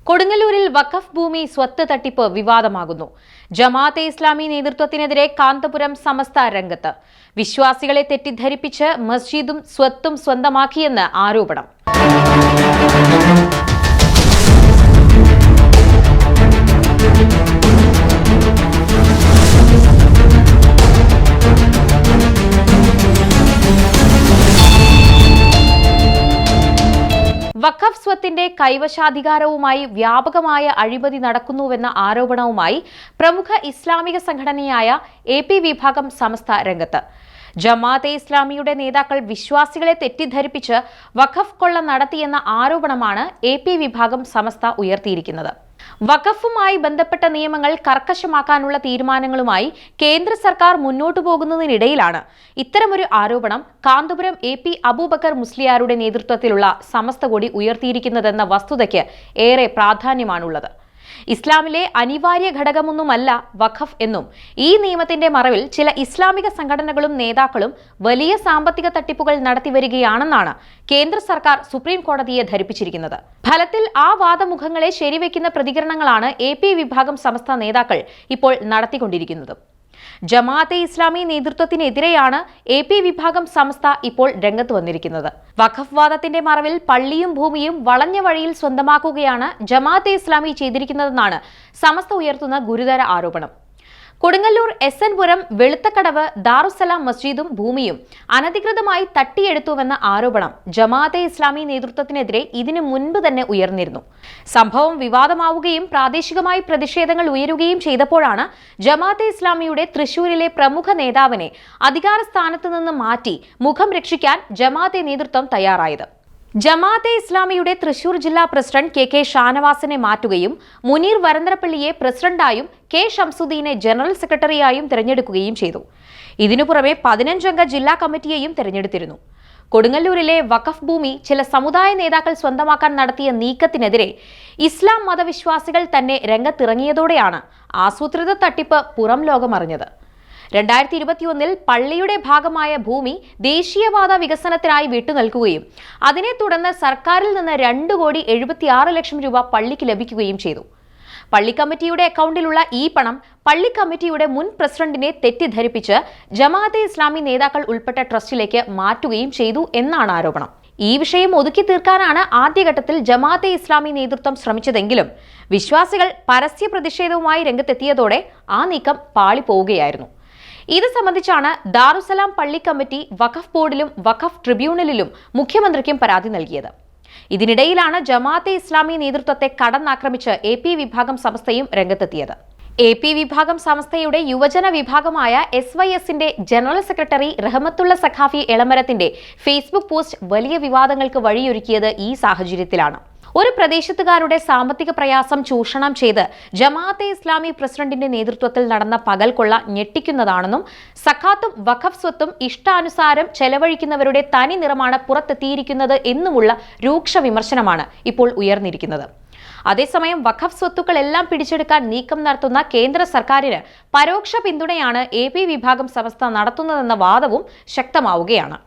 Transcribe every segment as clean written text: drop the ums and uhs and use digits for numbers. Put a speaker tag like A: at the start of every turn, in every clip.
A: കൊടുങ്ങല്ലൂരിൽ വഖഫ് ഭൂമി സ്വത്ത് തട്ടിപ്പ് വിവാദമാകുന്നു. ജമാഅത്തെ ഇസ്ലാമി നേതൃത്വത്തിനെതിരെ കാന്തപുരം സമസ്ത രംഗത്ത്. വിശ്വാസികളെ തെറ്റിദ്ധരിപ്പിച്ച് മസ്ജിദും സ്വത്തും സ്വന്തമാക്കിയെന്ന് ആരോപണം. വഖഫ് സ്വത്തിന്റെ കൈവശാധികാരവുമായി വ്യാപകമായ അഴിമതി നടക്കുന്നുവെന്ന ആരോപണവുമായി പ്രമുഖ ഇസ്ലാമിക സംഘടനയായ AP വിഭാഗം സമസ്ത രംഗത്ത്. ജമാഅത്തെ ഇസ്ലാമിയുടെ നേതാക്കൾ വിശ്വാസികളെ തെറ്റിദ്ധരിപ്പിച്ച് വഖഫ് കൊള്ള നടത്തിയെന്ന ആരോപണമാണ് AP വിഭാഗം സമസ്ത ഉയർത്തിയിരിക്കുന്നത്. വഖഫുമായി ബന്ധപ്പെട്ട നിയമങ്ങൾ കർക്കശമാക്കാനുള്ള തീരുമാനങ്ങളുമായി കേന്ദ്ര സർക്കാർ മുന്നോട്ടു പോകുന്നതിനിടയിലാണ് ഇത്തരമൊരു ആരോപണം കാന്തപുരം AP അബൂബക്കർ മുസ്ലിയാരുടെ നേതൃത്വത്തിലുള്ള സമസ്ത കൂടി ഉയർത്തിയിരിക്കുന്നതെന്ന വസ്തുതയ്ക്ക് ഏറെ പ്രാധാന്യമാണുള്ളത്. ഇസ്ലാമിലെ അനിവാര്യ ഘടകമൊന്നുമല്ല വഖഫ് എന്നും ഈ നിയമത്തിന്റെ മറവിൽ ചില ഇസ്ലാമിക സംഘടനകളും നേതാക്കളും വലിയ സാമ്പത്തിക തട്ടിപ്പുകൾ നടത്തിവരികയാണെന്നാണ് കേന്ദ്ര സർക്കാർ സുപ്രീം കോടതിയെ ധരിപ്പിച്ചിരിക്കുന്നത്. ഫലത്തിൽ ആ വാദമുഖങ്ങളെ ശരിവെക്കുന്ന പ്രതികരണങ്ങളാണ് AP വിഭാഗം സമസ്ത നേതാക്കൾ ഇപ്പോൾ നടത്തിക്കൊണ്ടിരിക്കുന്നത്. ജമാഅത്തെ ഇസ്ലാമി നേതൃത്വത്തിനെതിരെയാണ് AP വിഭാഗം സമസ്ത ഇപ്പോൾ രംഗത്ത് വന്നിരിക്കുന്നത്. വഖഫ് വാദത്തിന്റെ മറവിൽ പള്ളിയും ഭൂമിയും വളഞ്ഞ വഴിയിൽ സ്വന്തമാക്കുകയാണ് ജമാഅത്തെ ഇസ്ലാമി ചെയ്തിരിക്കുന്നതെന്നാണ് സമസ്ത ഉയർത്തുന്ന ഗുരുതര ആരോപണം. കൊടുങ്ങല്ലൂർ SN പുരം വെളുത്തക്കടവ് ദാറുസ്സലാം മസ്ജിദും ഭൂമിയും അനധികൃതമായി തട്ടിയെടുത്തുവെന്ന ആരോപണം ജമാഅത്തെ ഇസ്ലാമി നേതൃത്വത്തിനെതിരെ ഇതിനു മുൻപ് തന്നെ ഉയർന്നിരുന്നു. സംഭവം വിവാദമാവുകയും പ്രാദേശികമായി പ്രതിഷേധങ്ങൾ ഉയരുകയും ചെയ്തപ്പോഴാണ് ജമാഅത്തെ ഇസ്ലാമിയുടെ തൃശൂരിലെ പ്രമുഖ നേതാവിനെ അധികാര സ്ഥാനത്ത് നിന്ന് മാറ്റി മുഖം രക്ഷിക്കാൻ ജമാഅത്തെ നേതൃത്വം തയ്യാറായത്. ജമാഅത്തെ ഇസ്ലാമിയുടെ തൃശൂർ ജില്ലാ പ്രസിഡന്റ് KK ഷാനവാസിനെ മാറ്റുകയും മുനീർ വരന്തരപ്പള്ളിയെ പ്രസിഡന്റായും K ഷംസുദ്ദീനെ ജനറൽ സെക്രട്ടറിയായും തെരഞ്ഞെടുക്കുകയും ചെയ്തു. ഇതിനു പുറമെ 15 അംഗ ജില്ലാ കമ്മിറ്റിയെയും തെരഞ്ഞെടുത്തിരുന്നു. കൊടുങ്ങല്ലൂരിലെ വഖഫ് ഭൂമി ചില സമുദായ നേതാക്കൾ സ്വന്തമാക്കാൻ നടത്തിയ നീക്കത്തിനെതിരെ ഇസ്ലാം മതവിശ്വാസികൾ തന്നെ രംഗത്തിറങ്ങിയതോടെയാണ് ആസൂത്രിത തട്ടിപ്പ് പുറം ലോകമറിഞ്ഞത്. 2021 പള്ളിയുടെ ഭാഗമായ ഭൂമി ദേശീയപാത വികസനത്തിനായി വിട്ടുനൽകുകയും അതിനെ തുടർന്ന് സർക്കാരിൽ നിന്ന് 2,76 ലക്ഷം രൂപ പള്ളിക്ക് ലഭിക്കുകയും ചെയ്തു. പള്ളി കമ്മിറ്റിയുടെ അക്കൗണ്ടിലുള്ള ഈ പണം പള്ളി കമ്മിറ്റിയുടെ മുൻ പ്രസിഡന്റിനെ തെറ്റിദ്ധരിപ്പിച്ച് ജമാഅത്തെ ഇസ്ലാമി നേതാക്കൾ ഉൾപ്പെട്ട ട്രസ്റ്റിലേക്ക് മാറ്റുകയും ചെയ്തു എന്നാണ് ആരോപണം. ഈ വിഷയം ഒതുക്കി തീർക്കാനാണ് ആദ്യഘട്ടത്തിൽ ജമാഅത്തെ ഇസ്ലാമി നേതൃത്വം ശ്രമിച്ചതെങ്കിലും വിശ്വാസികൾ പരസ്യ പ്രതിഷേധവുമായി രംഗത്തെത്തിയതോടെ ആ നീക്കം പാളിപ്പോവുകയായിരുന്നു. ഇത് സംബന്ധിച്ചാണ് ദാറുസ്സലാം പള്ളി കമ്മിറ്റി വഖഫ് ബോർഡിലും വഖഫ് ട്രിബ്യൂണലിലും മുഖ്യമന്ത്രിക്കും പരാതി നൽകിയത്. ഇതിനിടയിലാണ് ജമാഅത്തെ ഇസ്ലാമി നേതൃത്വത്തെ കടന്നാക്രമിച്ച് AP വിഭാഗം സമസ്തയും രംഗത്തെത്തിയത്. AP വിഭാഗം സമസ്തയുടെ യുവജന വിഭാഗമായ SYSന്റെ ജനറൽ സെക്രട്ടറി റഹ്മത്തുള്ള സഖാഫി എളമരത്തിന്റെ ഫേസ്ബുക്ക് പോസ്റ്റ് വലിയ വിവാദങ്ങൾക്ക് വഴിയൊരുക്കിയത് ഈ സാഹചര്യത്തിലാണ്. ഒരു പ്രദേശത്തുകാരുടെ സാമ്പത്തിക പ്രയാസം ചൂഷണം ചെയ്ത് ജമാഅത്തെ ഇസ്ലാമി പ്രസിഡന്റിന്റെ നേതൃത്വത്തിൽ നടന്ന പകൽക്കൊള്ള ഞെട്ടിക്കുന്നതാണെന്നും സഖാത്തും വഖഫ് സ്വത്തും ഇഷ്ടാനുസാരം ചെലവഴിക്കുന്നവരുടെ തനി നിറമാണ് പുറത്തെത്തിയിരിക്കുന്നത് എന്നുമുള്ള രൂക്ഷ വിമർശനമാണ് ഇപ്പോൾ ഉയർന്നിരിക്കുന്നത്. അതേസമയം വഖഫ് സ്വത്തുക്കളെല്ലാം പിടിച്ചെടുക്കാൻ നീക്കം നടത്തുന്ന കേന്ദ്ര സർക്കാരിന് പരോക്ഷ പിന്തുണയാണ് AP വിഭാഗം സമസ്ത നടത്തുന്നതെന്ന വാദവും ശക്തമാവുകയാണ്.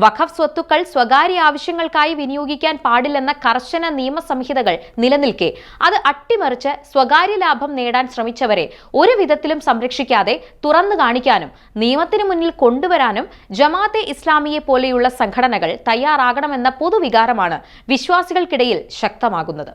A: വഖഫ് സ്വത്തുക്കൾ സ്വകാര്യ ആവശ്യങ്ങൾക്കായി വിനിയോഗിക്കാൻ പാടില്ലെന്ന കർശന നിയമസംഹിതകൾ നിലനിൽക്കെ അത് അട്ടിമറിച്ച് സ്വകാര്യ ലാഭം നേടാൻ ശ്രമിച്ചവരെ ഒരു വിധത്തിലും സംരക്ഷിക്കാതെ തുറന്നു കാണിക്കാനും നിയമത്തിന് മുന്നിൽ കൊണ്ടുവരാനും ജമാഅത്തെ ഇസ്ലാമിയെ പോലെയുള്ള സംഘടനകൾ തയ്യാറാകണമെന്ന പൊതുവികാരമാണ് വിശ്വാസികൾക്കിടയിൽ ശക്തമാകുന്നത്.